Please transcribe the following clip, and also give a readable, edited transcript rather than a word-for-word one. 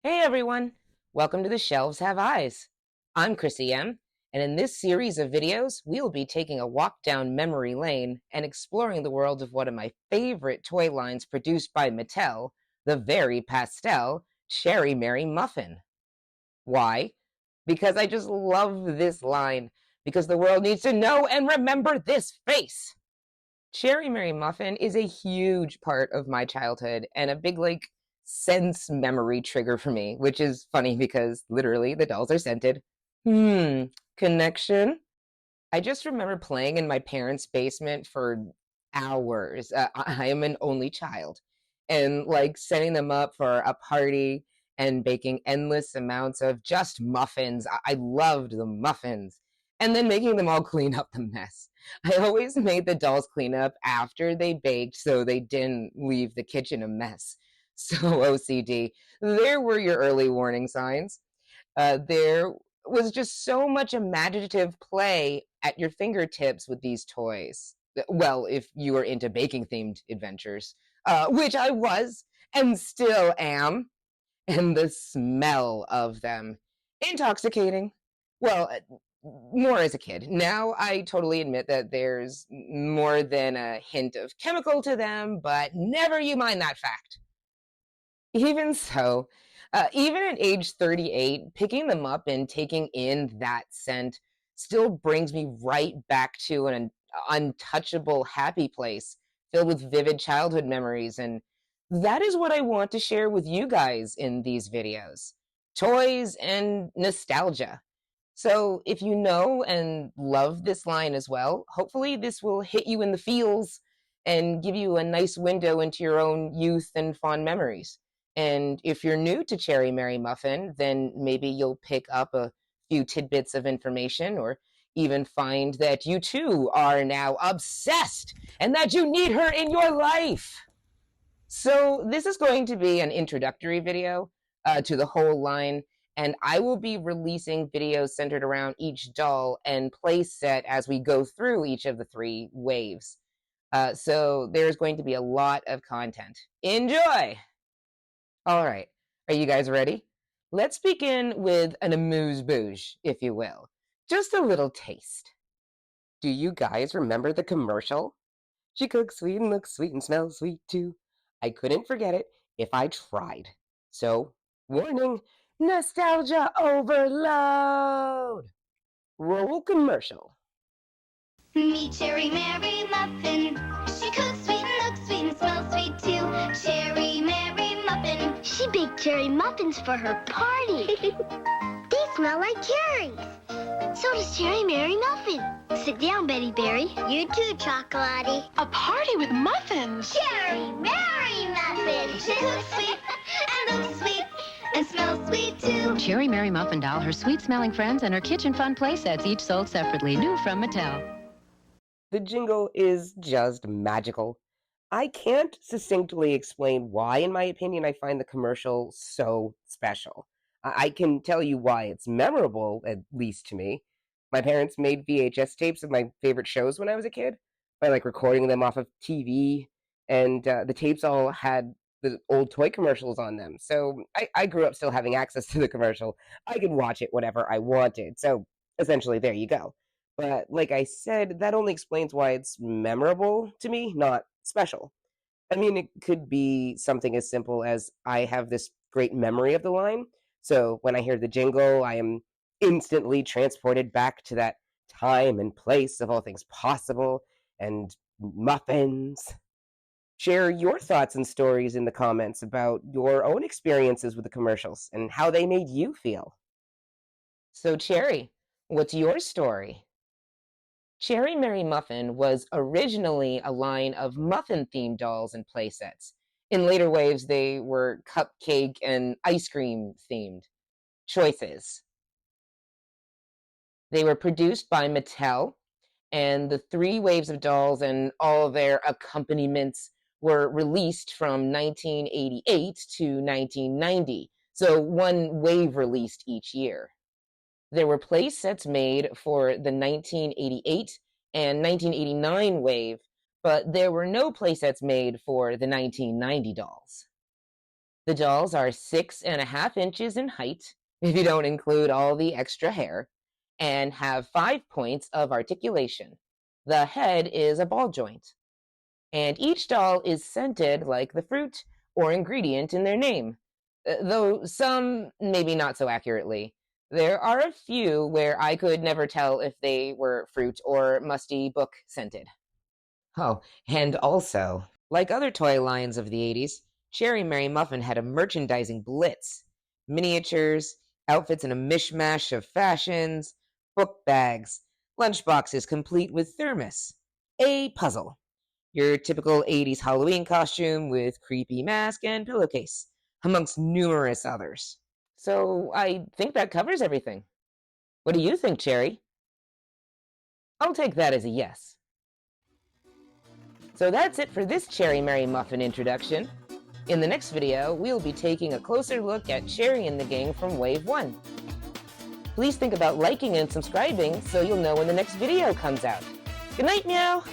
Hey everyone, welcome to The Shelves Have Eyes. I'm Chrissy M, and in this series of videos, we'll be taking a walk down memory lane and exploring the world of one of my favorite toy lines produced by Mattel, the very pastel Cherry Mary Muffin. Why? Because I just love this line, because the world needs to know and remember this face. Cherry Mary Muffin is a huge part of my childhood and a big, sense memory trigger for me, which is funny because literally the dolls are scented. Connection? I just remember playing in my parents' basement for hours. I am an only child. And setting them up for a party and baking endless amounts of just muffins. I loved the muffins. And then making them all clean up the mess. I always made the dolls clean up after they baked so they didn't leave the kitchen a mess. So OCD. There were your early warning signs. There was just so much imaginative play at your fingertips with these toys. Well, if you were into baking themed adventures, which I was and still am, and the smell of them intoxicating. Well, more as a kid. Now I totally admit that there's more than a hint of chemical to them, but never you mind that fact. Even so, even at age 38, picking them up and taking in that scent still brings me right back to an untouchable happy place filled with vivid childhood memories. And that is what I want to share with you guys in these videos: toys and nostalgia. So if you know and love this line as well, hopefully this will hit you in the feels and give you a nice window into your own youth and fond memories. And if you're new to Cherry Mary Muffin, then maybe you'll pick up a few tidbits of information or even find that you too are now obsessed and that you need her in your life. So this is going to be an introductory video to the whole line, and I will be releasing videos centered around each doll and play set as we go through each of the three waves. So there's going to be a lot of content. Enjoy! All right, are you guys ready? Let's begin with an amuse-bouche, if you will. Just a little taste. Do you guys remember the commercial? She cooks sweet and looks sweet and smells sweet too. I couldn't forget it if I tried. So, warning, nostalgia overload. Roll commercial. Meet Cherry Mary Muffin. She cooks sweet and looks sweet and smells sweet too. Cherry Mary Muffin. She baked cherry muffins for her party. They smell like cherries. So does Cherry Mary Muffin. Sit down, Betty Berry. You too, Chocolatey. A party with muffins. Cherry Mary Muffin. She cooks sweet and looks sweet and smells sweet too. Cherry Mary Muffin Doll, her sweet-smelling friends, and her kitchen fun play sets, each sold separately. New from Mattel. The jingle is just magical. I can't succinctly explain why, in my opinion, I find the commercial so special. I can tell you why it's memorable, at least to me. My parents made VHS tapes of my favorite shows when I was a kid by recording them off of TV, and the tapes all had the old toy commercials on them. So I grew up still having access to the commercial. I could watch it whenever I wanted. So essentially, there you go. But like I said, that only explains why it's memorable to me, not special. I mean, it could be something as simple as I have this great memory of the line. So when I hear the jingle, I am instantly transported back to that time and place of all things possible and muffins. Share your thoughts and stories in the comments about your own experiences with the commercials and how they made you feel. So, Cherry, what's your story? Cherry Mary Muffin was originally a line of muffin-themed dolls and playsets. In later waves, they were cupcake and ice cream themed choices. They were produced by Mattel, and the three waves of dolls and all their accompaniments were released from 1988 to 1990. So one wave released each year. There were play sets made for the 1988 and 1989 wave, but there were no play sets made for the 1990 dolls. The dolls are 6.5 inches in height, if you don't include all the extra hair, and have 5 points of articulation. The head is a ball joint. And each doll is scented like the fruit or ingredient in their name, though some maybe not so accurately. There are a few where I could never tell if they were fruit or musty book scented. Oh, and also, like other toy lines of the 80s, Cherry Mary Muffin had a merchandising blitz. Miniatures, outfits in a mishmash of fashions, book bags, lunchboxes complete with thermos, a puzzle, your typical 80s Halloween costume with creepy mask and pillowcase, amongst numerous others. So I think that covers everything. What do you think, Cherry? I'll take that as a yes. So that's it for this Cherry Mary Muffin introduction. In the next video, we'll be taking a closer look at Cherry and the gang from Wave 1. Please think about liking and subscribing so you'll know when the next video comes out. Good night, meow!